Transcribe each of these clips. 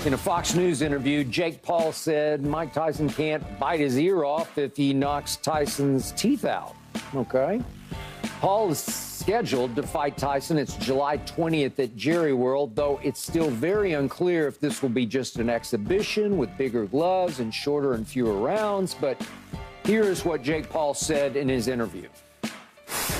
In a Fox News interview, Jake Paul said Mike Tyson can't bite his ear off if he knocks Tyson's teeth out. Okay. Paul is scheduled to fight Tyson. It's July 20th at Jerry World, though it's still very unclear if this will be just an exhibition with bigger gloves and shorter and fewer rounds. But here is what Jake Paul said in his interview.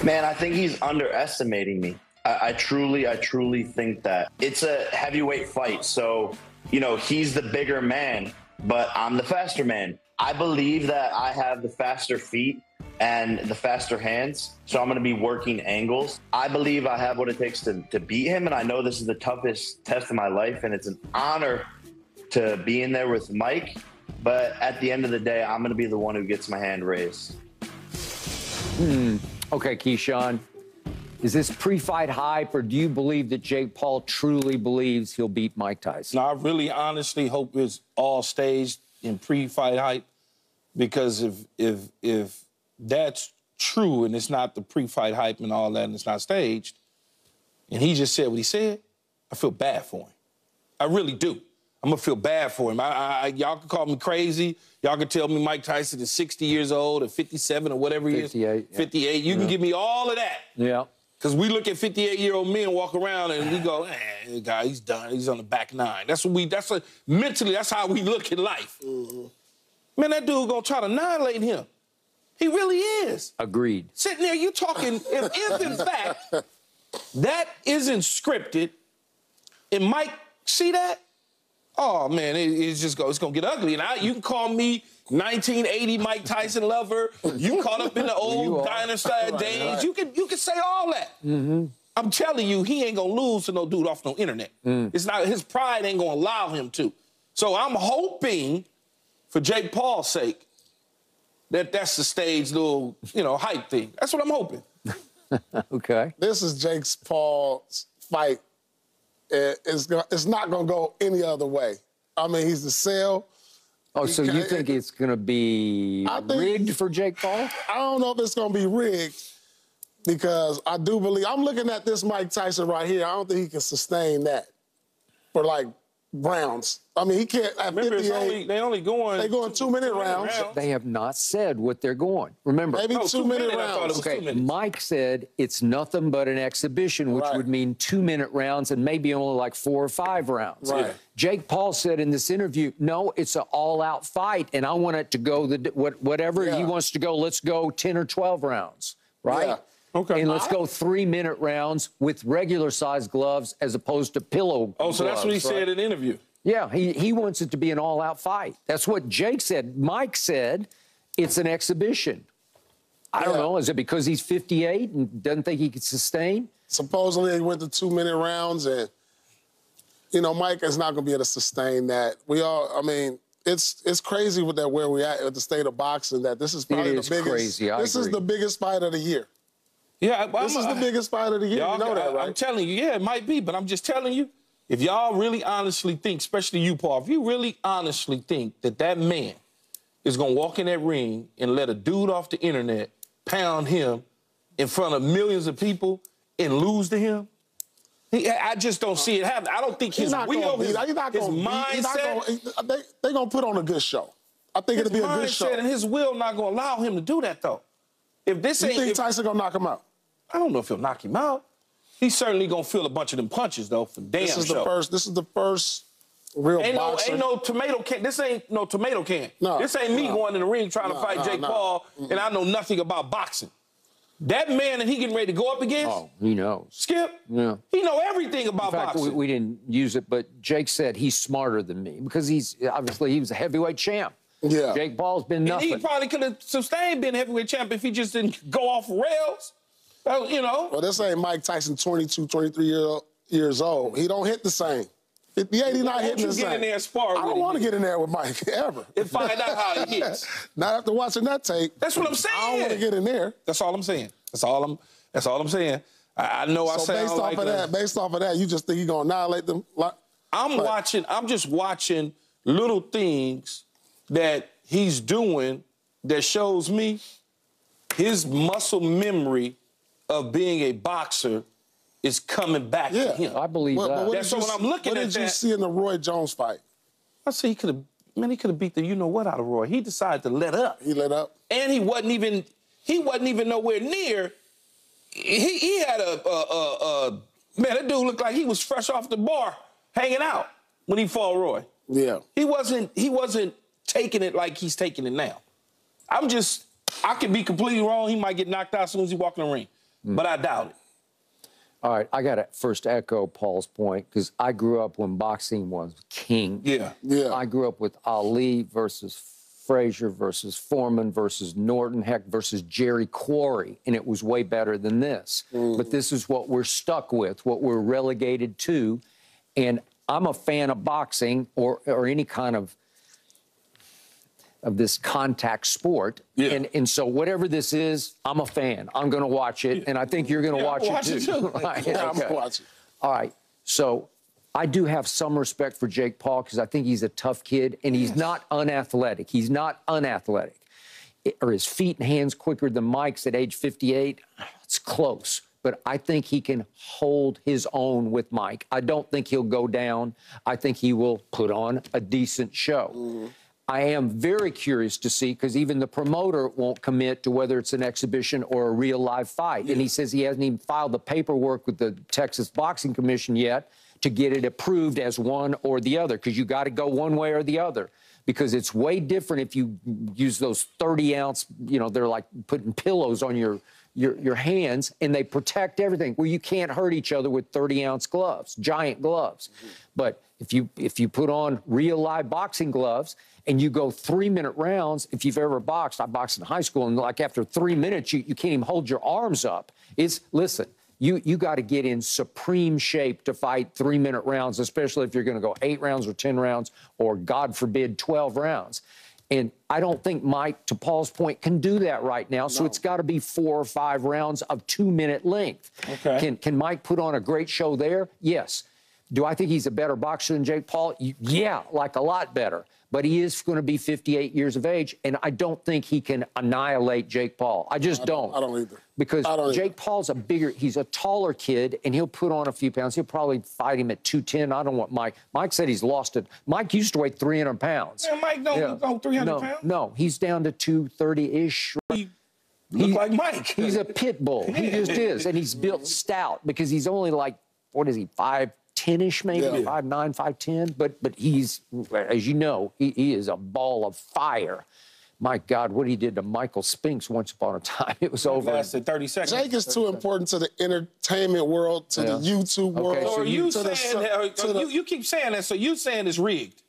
Man, I think he's underestimating me. I truly think that. It's a heavyweight fight, so, you know, he's the bigger man, but I'm the faster man. I believe that I have the faster feet and the faster hands, so I'm going to be working angles. I believe I have what it takes to beat him, and I know this is the toughest test of my life, and it's an honor to be in there with Mike, but at the end of the day, I'm going to be the one who gets my hand raised. Okay, Keyshawn, is this pre-fight hype, or do you believe that Jake Paul truly believes he'll beat Mike Tyson? No, I really honestly hope it's all staged in pre-fight hype, because if that's true and it's not the pre-fight hype and all that and it's not staged, and he just said what he said, I feel bad for him. I really do. I'm going to feel bad for him. Y'all can call me crazy. Y'all can tell me Mike Tyson is 60 years old or 57 or whatever he is. 58. Yeah. 58. You can give me all of that. Yeah. Because we look at 58-year-old men walk around and we go, the guy, he's done. He's on the back nine. Mentally, that's how we look at life. Mm-hmm. Man, that dude gonna try to annihilate him. He really is. Agreed. Sitting there, you talking, if in fact that isn't scripted, and Mike see that, oh man, it's gonna get ugly. And you can call me 1980 Mike Tyson lover. You caught up in the old dinosaur days. Right. You can say all that. Mm-hmm. I'm telling you, he ain't gonna lose to no dude off no internet. It's not, his pride ain't gonna allow him to. So I'm hoping, for Jake Paul's sake, that's the stage little, hype thing. That's what I'm hoping. Okay. This is Jake Paul's fight. It's not gonna go any other way. I mean, he's the sale. Oh, so you think it's going to be rigged for Jake Paul? I don't know if it's going to be rigged, because I do believe, I'm looking at this Mike Tyson right here. I don't think he can sustain that for, like, rounds. I mean, he can't, at 58, they're going 2-minute rounds. They have not said what they're going. Remember, maybe 2-minute rounds. Okay, Mike said it's nothing but an exhibition, which would mean 2-minute rounds and maybe only like 4 or 5 rounds. Right. Jake Paul said in this interview, no, it's an all-out fight, and I want it to go whatever he wants to go. Let's go 10 or 12 rounds, right? Yeah. Okay. And let's go 3-minute rounds with regular-sized gloves as opposed to pillow gloves. Oh, so that's what he said in the interview. Yeah, he wants it to be an all-out fight. That's what Jake said. Mike said it's an exhibition. I don't know. Is it because he's 58 and doesn't think he could sustain? Supposedly he went to 2-minute rounds, and, Mike is not going to be able to sustain that. It's crazy with that, where we're at the state of boxing, that this is probably the biggest. Crazy. This is the biggest fight of the year. Yeah, this is the biggest fight of the year. You know that, right? I'm telling you, yeah, it might be, but I'm just telling you, if y'all really honestly think, especially you, Paul, if you really honestly think that man is going to walk in that ring and let a dude off the internet pound him in front of millions of people and lose to him, I just don't see it happen. I don't think his will, his mindset. They're going to put on a good show. I think it'll be a good show. And his will not going to allow him to do that, though. If this you think Tyson going to knock him out? I don't know if he'll knock him out. He's certainly going to feel a bunch of them punches, though, for damn sure. This is the first real boxer. Ain't no tomato can. This ain't no tomato can. No, this ain't me going in the ring trying to fight Jake Paul, and I know nothing about boxing. That man that he getting ready to go up against. Oh, he knows. Skip. Yeah. He know everything about boxing. We didn't use it, but Jake said he's smarter than me because he was a heavyweight champ. Yeah. Yeak Paul's been nothing. And he probably could have sustained being heavyweight champ if he just didn't go off rails. Well, this ain't Mike Tyson, 22, 23 years old. He don't hit the same. 58, he's not hitting the same. Get in there and spar. I don't want to get in there with Mike, ever. And find out how he hits. Not after watching that tape. That's what I'm saying. I don't want to get in there. That's all I'm saying. That's all I'm saying. I know I sound like based off of that, you just think he's going to annihilate them? I'm just watching little things that he's doing that shows me his muscle memory of being a boxer is coming back to him. I believe that. That's what I'm looking at. What did you see in the Roy Jones fight? I say he could have beat the you-know-what out of Roy. He decided to let up. He let up? And he wasn't even nowhere near. He had man, that dude looked like he was fresh off the bar hanging out when he fought Roy. Yeah. He wasn't taking it like he's taking it now. I could be completely wrong. He might get knocked out as soon as he walks in the ring. But I doubt it. All right, I got to first echo Paul's point because I grew up when boxing was king. Yeah. I grew up with Ali versus Frazier versus Foreman versus Norton, heck, versus Jerry Quarry, and it was way better than this. But this is what we're stuck with, what we're relegated to, and I'm a fan of boxing or any kind of this contact sport. Yeah. And so whatever this is, I'm a fan. I'm going to watch it, and I think you're going to watch it too. Right, Yeah, I'm okay. going to watch it. All right, so I do have some respect for Jake Paul because I think he's a tough kid, and he's not unathletic. He's not unathletic. Are his feet and hands quicker than Mike's at age 58? It's close. But I think he can hold his own with Mike. I don't think he'll go down. I think he will put on a decent show. I am very curious to see, because even the promoter won't commit to whether it's an exhibition or a real live fight. And he says he hasn't even filed the paperwork with the Texas Boxing Commission yet to get it approved as one or the other, because you got to go one way or the other. Because it's way different if you use those 30-ounce, they're like putting pillows on your hands, and they protect everything. Well, you can't hurt each other with 30-ounce gloves, giant gloves. But if you put on real live boxing gloves and you go 3-minute rounds, if you've ever boxed, I boxed in high school, and like after 3 minutes, you can't even hold your arms up. Listen, you got to get in supreme shape to fight 3-minute rounds, especially if you're going to go 8 rounds or 10 rounds or, God forbid, 12 rounds. And I don't think Mike, to Paul's point, can do that right now. So it's got to be 4 or 5 rounds of 2-minute length. Okay. Can Mike put on a great show there? Yes. Do I think he's a better boxer than Jake Paul? Yeah, like a lot better. But he is going to be 58 years of age, and I don't think he can annihilate Jake Paul. I don't. I don't either. Because Jake Paul's he's a taller kid, and he'll put on a few pounds. He'll probably fight him at 210. I don't want Mike. Mike said he's lost it. Mike used to weigh 300 pounds. Man, Mike don't go 300 pounds. No, he's down to 230-ish. He look like Mike. He's a pit bull. He just is. And he's built stout because he's only like, what is he, 5'10"-ish maybe, 5'9", 5'10". But he's, as you know, he is a ball of fire. My God, what he did to Michael Spinks once upon a time, it was over. Lasted 30 seconds. Jake is too important to the entertainment world, to the YouTube world. Okay, So you keep saying that, so you saying it's rigged?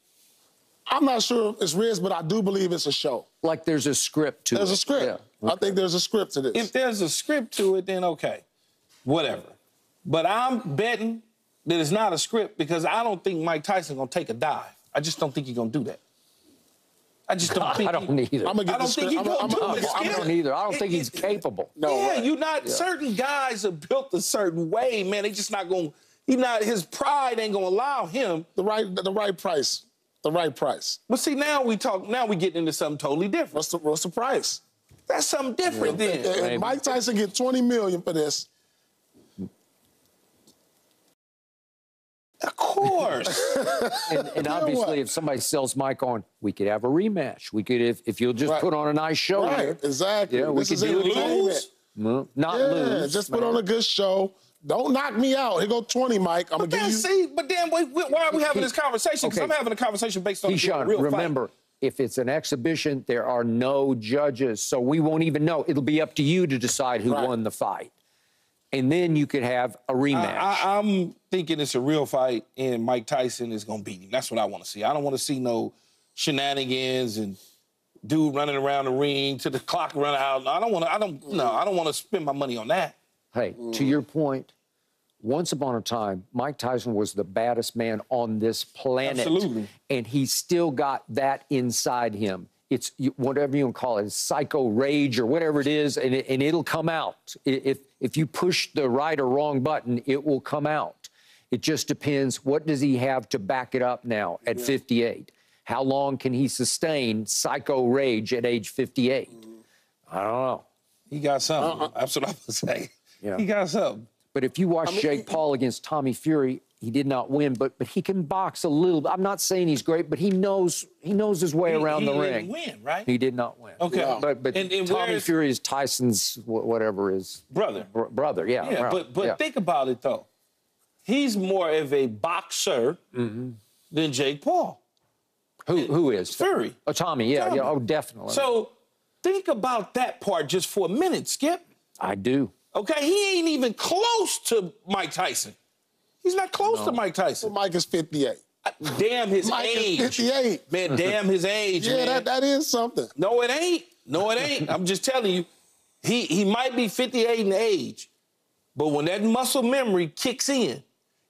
I'm not sure if it's rigged, but I do believe it's a show. Like there's a script to it. There's a script. Yeah. I think there's a script to this. If there's a script to it, then okay, whatever. But I'm betting that it's not a script because I don't think Mike Tyson gonna take a dive. I just don't think he's gonna do that. I just don't think. I don't either. I'm gonna get I don't think he's gonna do it. I don't either. I don't think he's capable. Yeah, you're not. Certain guys are built a certain way, man. They just not gonna. His pride ain't gonna allow him the right price. The right price. But see, now we getting into something totally different. What's the price? That's something different then. If Mike Tyson get $20 million for this. Of course. and obviously, if somebody sells Mike on, we could have a rematch. We could, if you'll just put on a nice show. Right, here. exactly. Yeah, we could do lose. No, not lose. Just put on a good show. Don't knock me out. Here go 20, Mike. I'm going to give you... But then why are we having this conversation? Because I'm having a conversation based on Keyshawn, real remember, if it's an exhibition, there are no judges, so we won't even know. It'll be up to you to decide who won the fight. And then you could have a rematch. I'm thinking it's a real fight, and Mike Tyson is going to beat him. That's what I want to see. I don't want to see no shenanigans and dude running around the ring till the clock run out. I don't want to spend my money on that. Hey, to your point, once upon a time, Mike Tyson was the baddest man on this planet. Absolutely. And he's still got that inside him. It's whatever you want to call it, psycho rage or whatever it is, and it'll come out. If you push the right or wrong button, it will come out. It just depends, what does he have to back it up now at 58? How long can he sustain psycho rage at age 58? I don't know. He got something. That's what I'm going to say. Yeah. He got something. But if you watch Jake Paul against Tommy Fury, He did not win, but he can box a little. I'm not saying he's great, but he knows his way around the ring. He didn't win, right? He did not win. Okay. Yeah. But and Tommy Fury is Tyson's whatever his brother. Brother, yeah. Yeah, right. but think about it though. He's more of a boxer than Jake Paul. Who is? Fury. Oh, Tommy, yeah, Tommy. yeah. Oh, definitely. So think about that part just for a minute, Skip. I do. Okay, he ain't even close to Mike Tyson. He's not close to Mike Tyson. Well, Mike is 58. Damn his Mike age. is 58. Man, damn his age, Yeah, man. that is something. No, it ain't. No, it ain't. I'm just telling you, he might be 58 in age, but when that muscle memory kicks in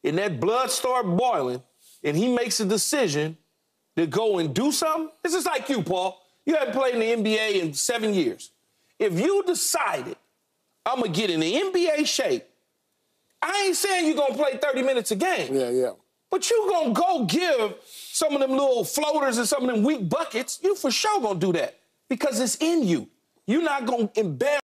and that blood start boiling and he makes a decision to go and do something, it's just like you, Paul. You haven't played in the NBA in 7 years. If you decided, I'm going to get in the NBA shape, I ain't saying you're going to play 30 minutes a game. Yeah, yeah. But you going to go give some of them little floaters and some of them weak buckets. You for sure going to do that because it's in you. You're not going to embarrass